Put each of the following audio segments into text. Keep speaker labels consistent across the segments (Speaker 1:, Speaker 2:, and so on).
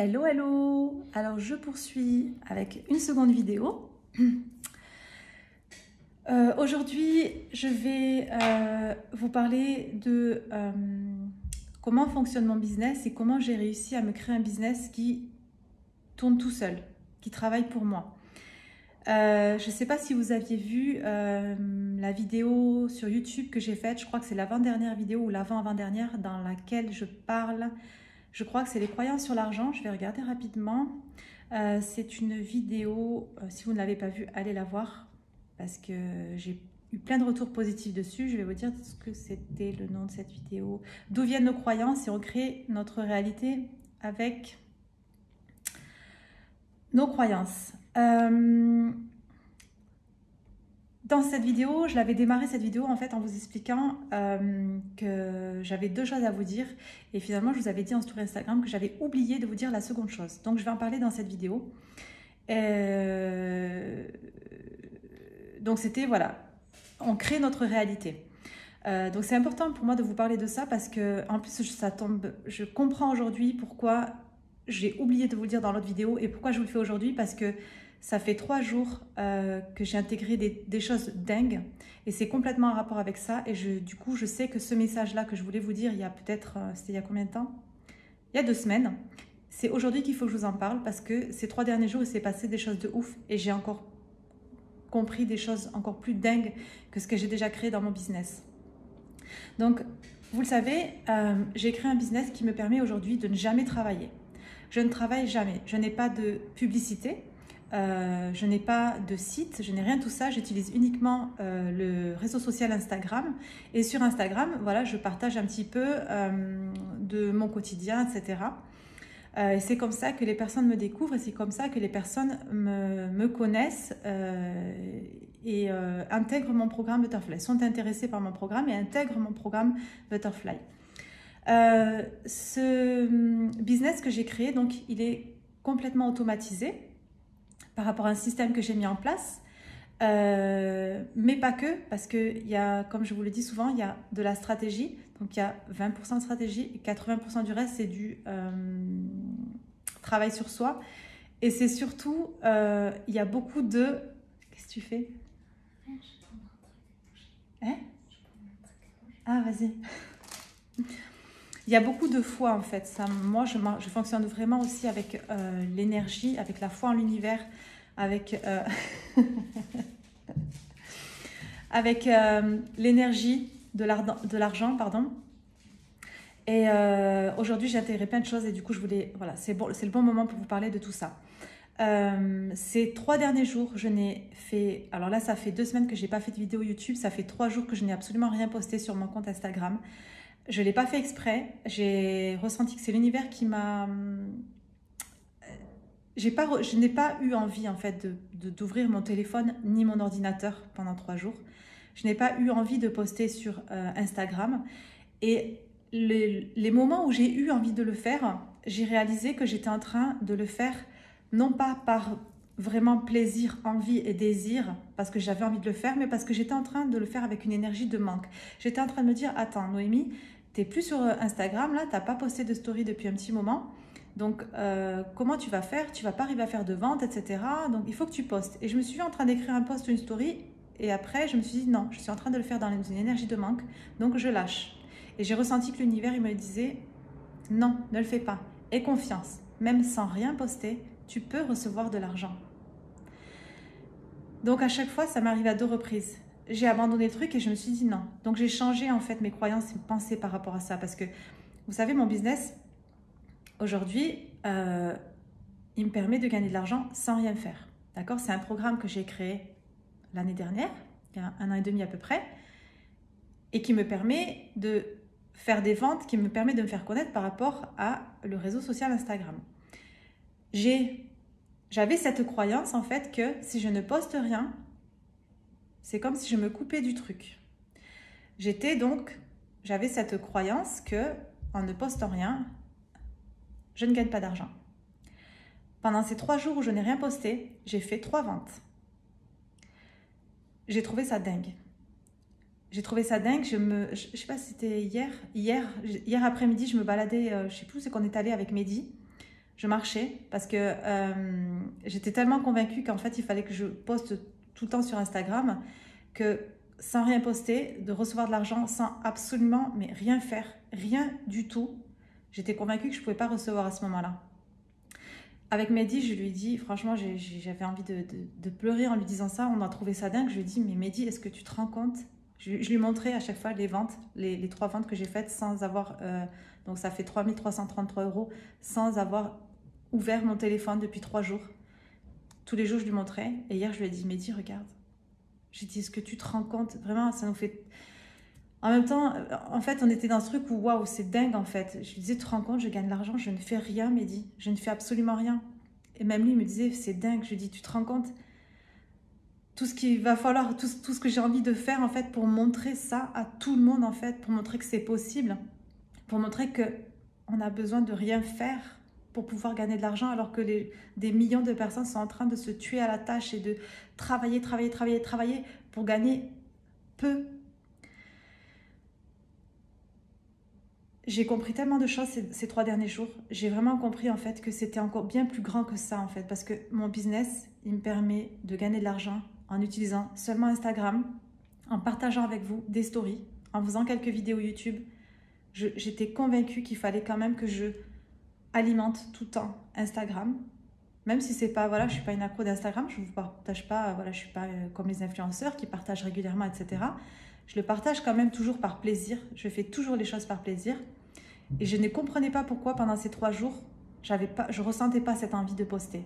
Speaker 1: Hello, hello! Alors je poursuis avec une seconde vidéo. Aujourd'hui, je vais vous parler de comment fonctionne mon business et comment j'ai réussi à me créer un business qui tourne tout seul, qui travaille pour moi. Je ne sais pas si vous aviez vu la vidéo sur YouTube que j'ai faite, je crois que c'est l'avant-dernière vidéo ou l'avant-avant-dernière dans laquelle je parle. Je crois que c'est les croyances sur l'argent. Je vais regarder rapidement. C'est une vidéo, si vous ne l'avez pas vue, allez la voir parce que j'ai eu plein de retours positifs dessus. Je vais vous dire ce que c'était le nom de cette vidéo. D'où viennent nos croyances et on crée notre réalité avec nos croyances. Dans cette vidéo, je l'avais démarré cette vidéo en fait en vous expliquant que j'avais deux choses à vous dire et finalement je vous avais dit en story Instagram que j'avais oublié de vous dire la seconde chose. Donc je vais en parler dans cette vidéo. Donc c'était voilà, on crée notre réalité. Donc c'est important pour moi de vous parler de ça parce que en plus ça tombe, je comprends aujourd'hui pourquoi j'ai oublié de vous le dire dans l'autre vidéo et pourquoi je vous le fais aujourd'hui parce que ça fait 3 jours que j'ai intégré des choses dingues et c'est complètement en rapport avec ça. Et du coup, je sais que ce message-là que je voulais vous dire il y a peut-être, c'était il y a combien de temps? Il y a 2 semaines. C'est aujourd'hui qu'il faut que je vous en parle parce que ces 3 derniers jours, il s'est passé des choses de ouf et j'ai encore compris des choses encore plus dingues que ce que j'ai déjà créé dans mon business. Donc, vous le savez, j'ai créé un business qui me permet aujourd'hui de ne jamais travailler. Je ne travaille jamais. Je n'ai pas de publicité. Je n'ai pas de site, je n'ai rien de tout ça, j'utilise uniquement le réseau social Instagram et sur Instagram, voilà, je partage un petit peu de mon quotidien, etc. Et c'est comme ça que les personnes me découvrent et c'est comme ça que les personnes me connaissent et intègrent mon programme Butterfly, sont intéressées par mon programme et intègrent mon programme Butterfly. Ce business que j'ai créé, donc il est complètement automatisé par rapport à un système que j'ai mis en place, mais pas que, parce qu'il y a, comme je vous le dis souvent, il y a de la stratégie, donc il y a 20% de stratégie et 80% du reste, c'est du travail sur soi. Et c'est surtout, il y a beaucoup de... Qu'est-ce que tu fais? Hein? Ah, vas-y. Il y a beaucoup de foi en fait. Ça, moi, je fonctionne vraiment aussi avec l'énergie, avec la foi en l'univers, avec, avec l'énergie de l'argent, pardon. Et aujourd'hui, j'ai intégré plein de choses et du coup, je voulais, voilà, c'est le bon moment pour vous parler de tout ça. Ces 3 derniers jours, je n'ai fait, alors là, ça fait 2 semaines que je n'ai pas fait de vidéo YouTube, ça fait 3 jours que je n'ai absolument rien posté sur mon compte Instagram. Je ne l'ai pas fait exprès, j'ai ressenti que c'est l'univers qui m'a... Je n'ai pas eu envie en fait d'ouvrir mon téléphone ni mon ordinateur pendant 3 jours. Je n'ai pas eu envie de poster sur Instagram. Et les moments où j'ai eu envie de le faire, j'ai réalisé que j'étais en train de le faire non pas par vraiment plaisir, envie et désir, parce que j'avais envie de le faire, mais parce que j'étais en train de le faire avec une énergie de manque. J'étais en train de me dire, attends Noémie, tu n'es plus sur Instagram, là, tu n'as pas posté de story depuis un petit moment. Donc, comment tu vas faire? Tu ne vas pas arriver à faire de vente, etc. Donc, il faut que tu postes. Et je me suis vu en train d'écrire un post, une story. Et après, je me suis dit, non, je suis en train de le faire dans une énergie de manque. Donc, je lâche. Et j'ai ressenti que l'univers, il me disait, non, ne le fais pas. Aie confiance. Même sans rien poster, tu peux recevoir de l'argent. Donc, à chaque fois, ça m'arrive à 2 reprises. J'ai abandonné le truc et je me suis dit non. Donc, j'ai changé en fait mes croyances et mes pensées par rapport à ça. Parce que, vous savez, mon business... Aujourd'hui, il me permet de gagner de l'argent sans rien faire. D'accord? C'est un programme que j'ai créé l'année dernière, il y a 1 an et demi à peu près, et qui me permet de faire des ventes, qui me permet de me faire connaître par rapport à le réseau social Instagram. J'avais cette croyance en fait que si je ne poste rien, c'est comme si je me coupais du truc. J'avais cette croyance que en ne postant rien, je ne gagne pas d'argent. Pendant ces 3 jours où je n'ai rien posté, j'ai fait 3 ventes. J'ai trouvé ça dingue. J'ai trouvé ça dingue. Je sais pas si c'était hier après-midi, je me baladais, je sais plus où c'est qu'on est allé avec Mehdi. je marchais parce que j'étais tellement convaincue qu'en fait, il fallait que je poste tout le temps sur Instagram que sans rien poster, de recevoir de l'argent sans absolument mais rien faire, rien du tout. J'étais convaincue que je ne pouvais pas recevoir à ce moment-là. Avec Mehdi, je lui ai dit, franchement, j'avais envie de pleurer en lui disant ça. On a trouvé ça dingue. Je lui ai dit, mais Mehdi, est-ce que tu te rends compte? Je lui montrais à chaque fois les ventes, les 3 ventes que j'ai faites sans avoir, donc ça fait 3 333 €, sans avoir ouvert mon téléphone depuis 3 jours. Tous les jours, je lui montrais. Et hier, je lui ai dit, Mehdi, regarde. J'ai dit, est-ce que tu te rends compte? Vraiment, ça nous fait... En même temps, en fait, on était dans ce truc où, waouh, c'est dingue, en fait. Je lui disais, tu te rends compte, je gagne de l'argent, je ne fais rien, Mehdi. Je ne fais absolument rien. Et même lui, il me disait, c'est dingue. Je lui dis, tu te rends compte? Tout ce qu'il va falloir, tout ce que j'ai envie de faire, en fait, pour montrer ça à tout le monde, en fait, pour montrer que c'est possible, pour montrer qu'on a besoin de rien faire pour pouvoir gagner de l'argent, alors que des millions de personnes sont en train de se tuer à la tâche et de travailler pour gagner peu. J'ai compris tellement de choses ces 3 derniers jours. J'ai vraiment compris en fait que c'était encore bien plus grand que ça en fait. Parce que mon business, il me permet de gagner de l'argent en utilisant seulement Instagram, en partageant avec vous des stories, en faisant quelques vidéos YouTube. J'étais convaincue qu'il fallait quand même que je alimente tout le temps Instagram. Même si c'est pas, voilà, je suis pas une accro d'Instagram, je vous partage pas, voilà, je suis pas comme les influenceurs qui partagent régulièrement, etc. Je le partage quand même toujours par plaisir. Je fais toujours les choses par plaisir. Et je ne comprenais pas pourquoi pendant ces 3 jours, je ne ressentais pas cette envie de poster.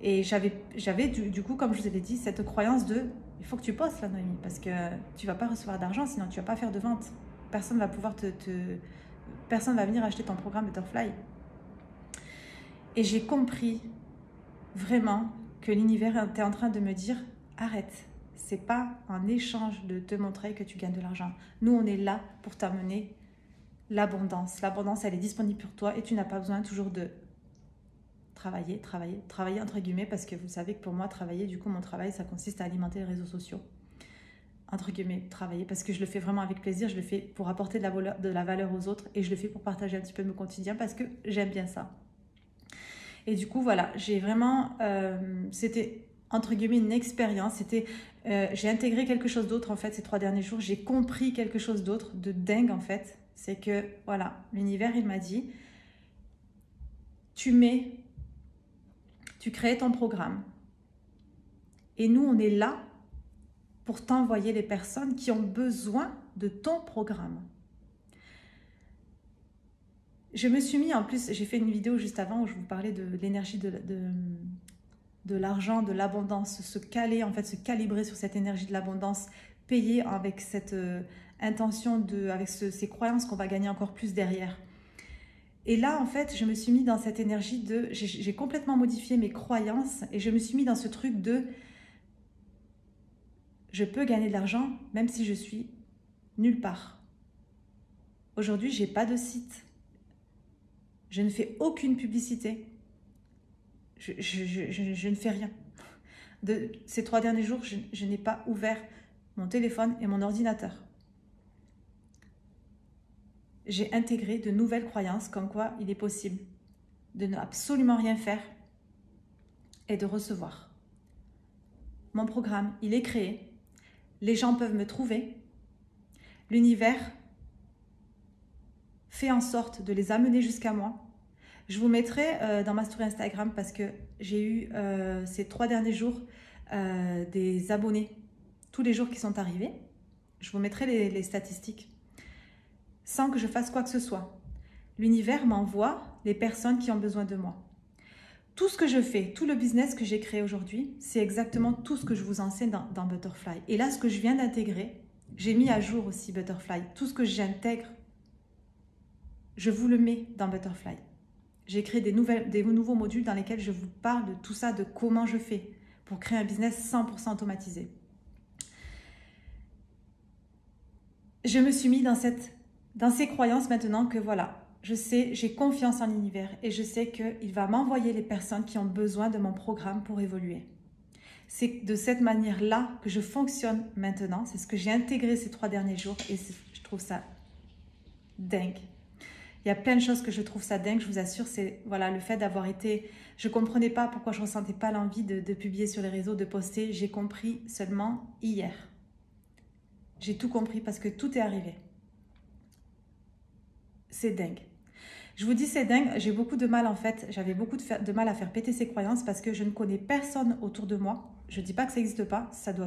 Speaker 1: Et j'avais du coup, comme je vous l'ai dit, cette croyance de il faut que tu postes là, Noémie, parce que tu ne vas pas recevoir d'argent, sinon tu ne vas pas faire de vente. Personne va pouvoir personne va venir acheter ton programme Butterfly. Et j'ai compris vraiment que l'univers était en train de me dire arrête, c'est pas en échange de te montrer que tu gagnes de l'argent. Nous, on est là pour t'amener l'abondance. L'abondance, elle est disponible pour toi et tu n'as pas besoin toujours de travailler entre guillemets, parce que vous savez que pour moi, travailler, du coup, mon travail, ça consiste à alimenter les réseaux sociaux. Entre guillemets, travailler, parce que je le fais vraiment avec plaisir, je le fais pour apporter de la valeur aux autres et je le fais pour partager un petit peu de mon quotidien parce que j'aime bien ça. Et du coup, voilà, j'ai vraiment, c'était entre guillemets une expérience, j'ai intégré quelque chose d'autre en fait ces 3 derniers jours, j'ai compris quelque chose d'autre de dingue en fait. C'est que, voilà, l'univers, il m'a dit, tu crées ton programme. Et nous, on est là pour t'envoyer les personnes qui ont besoin de ton programme. Je me suis mis, en plus, j'ai fait une vidéo juste avant où je vous parlais de l'énergie de l'argent, de l'abondance, se caler, en fait, se calibrer sur cette énergie de l'abondance, payer avec cette intention, avec ces croyances qu'on va gagner encore plus derrière. Et là, en fait, je me suis mis dans cette énergie j'ai complètement modifié mes croyances et je me suis mis dans ce truc de je peux gagner de l'argent même si je suis nulle part. Aujourd'hui, je n'ai pas de site. Je ne fais aucune publicité. Je ne fais rien. Ces 3 derniers jours, je n'ai pas ouvert mon téléphone et mon ordinateur. J'ai intégré de nouvelles croyances comme quoi il est possible de ne absolument rien faire et de recevoir. Mon programme, il est créé. Les gens peuvent me trouver. L'univers fait en sorte de les amener jusqu'à moi. Je vous mettrai dans ma story Instagram parce que j'ai eu ces 3 derniers jours des abonnés tous les jours qui sont arrivés. Je vous mettrai les statistiques sans que je fasse quoi que ce soit. L'univers m'envoie les personnes qui ont besoin de moi. Tout ce que je fais, tout le business que j'ai créé aujourd'hui, c'est exactement tout ce que je vous enseigne dans Butterfly. Et là, ce que je viens d'intégrer, j'ai mis à jour aussi Butterfly. Tout ce que j'intègre, je vous le mets dans Butterfly. J'ai créé des nouveaux modules dans lesquels je vous parle de tout ça, de comment je fais pour créer un business 100% automatisé. Je me suis mis dans ces croyances maintenant que voilà, je sais, j'ai confiance en l'univers et je sais qu'il va m'envoyer les personnes qui ont besoin de mon programme pour évoluer. C'est de cette manière-là que je fonctionne maintenant. C'est ce que j'ai intégré ces 3 derniers jours et je trouve ça dingue. Il y a plein de choses que je trouve ça dingue, je vous assure. C'est voilà, le fait d'avoir été... Je ne comprenais pas pourquoi je ne ressentais pas l'envie de publier sur les réseaux, de poster. J'ai compris seulement hier. J'ai tout compris parce que tout est arrivé. C'est dingue. Je vous dis c'est dingue, j'ai beaucoup de mal en fait, j'avais beaucoup de mal à faire péter ces croyances parce que je ne connais personne autour de moi. Je ne dis pas que ça n'existe pas, ça doit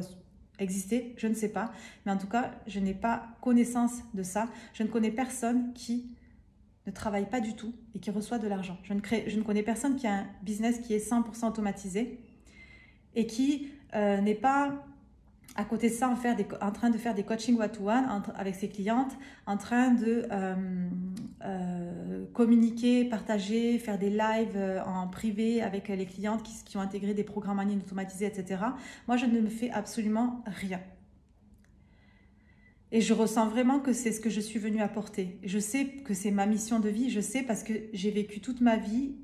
Speaker 1: exister, je ne sais pas. Mais en tout cas, je n'ai pas connaissance de ça. Je ne connais personne qui ne travaille pas du tout et qui reçoit de l'argent. Je ne connais personne qui a un business qui est 100% automatisé et qui n'est pas... à côté de ça, en train de faire des coachings one-to-one avec ses clientes, en train de communiquer, partager, faire des lives en privé avec les clientes qui ont intégré des programmes en ligne automatisés, etc. Moi, je ne me fais absolument rien. Et je ressens vraiment que c'est ce que je suis venue apporter. Je sais que c'est ma mission de vie, je sais parce que j'ai vécu toute ma vie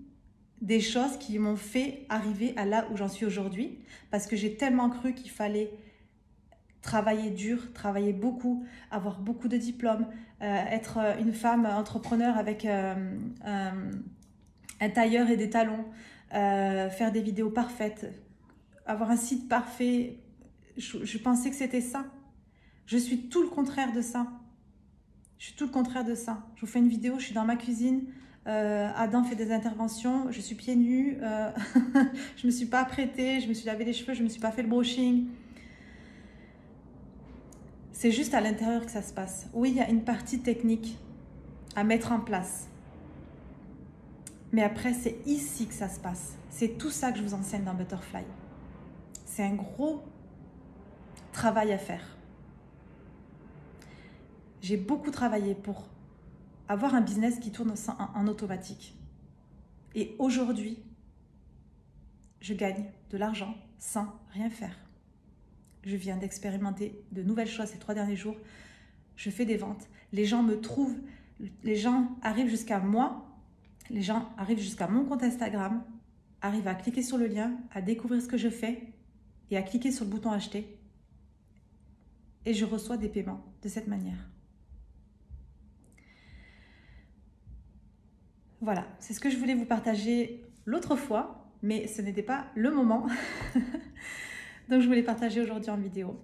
Speaker 1: des choses qui m'ont fait arriver à là où j'en suis aujourd'hui, parce que j'ai tellement cru qu'il fallait travailler dur, travailler beaucoup, avoir beaucoup de diplômes, être une femme entrepreneur avec un tailleur et des talons, faire des vidéos parfaites, avoir un site parfait. Je pensais que c'était ça. Je suis tout le contraire de ça. Je suis tout le contraire de ça. Je vous fais une vidéo, je suis dans ma cuisine, Adam fait des interventions, je suis pieds nus, je ne me suis pas apprêtée, je me suis lavé les cheveux, je ne me suis pas fait le brushing. C'est juste à l'intérieur que ça se passe. Oui, il y a une partie technique à mettre en place. Mais après, c'est ici que ça se passe. C'est tout ça que je vous enseigne dans Butterfly. C'est un gros travail à faire. J'ai beaucoup travaillé pour avoir un business qui tourne en automatique. Et aujourd'hui, je gagne de l'argent sans rien faire. Je viens d'expérimenter de nouvelles choses ces 3 derniers jours. Je fais des ventes. Les gens me trouvent. Les gens arrivent jusqu'à moi. Les gens arrivent jusqu'à mon compte Instagram, arrivent à cliquer sur le lien, à découvrir ce que je fais et à cliquer sur le bouton acheter. Et je reçois des paiements de cette manière. Voilà, c'est ce que je voulais vous partager l'autre fois, mais ce n'était pas le moment. Donc je voulais partager aujourd'hui en vidéo.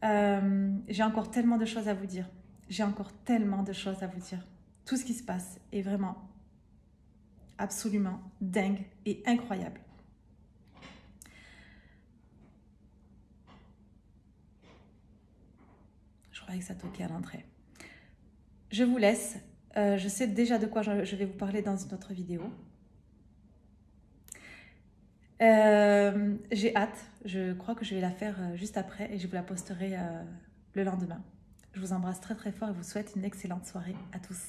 Speaker 1: J'ai encore tellement de choses à vous dire. J'ai encore tellement de choses à vous dire. Tout ce qui se passe est vraiment absolument dingue et incroyable. Je croyais que ça toquait à l'entrée. Je vous laisse. Je sais déjà de quoi je vais vous parler dans une autre vidéo. J'ai hâte. Je crois que je vais la faire juste après et je vous la posterai le lendemain. Je vous embrasse très très fort et vous souhaite une excellente soirée à tous.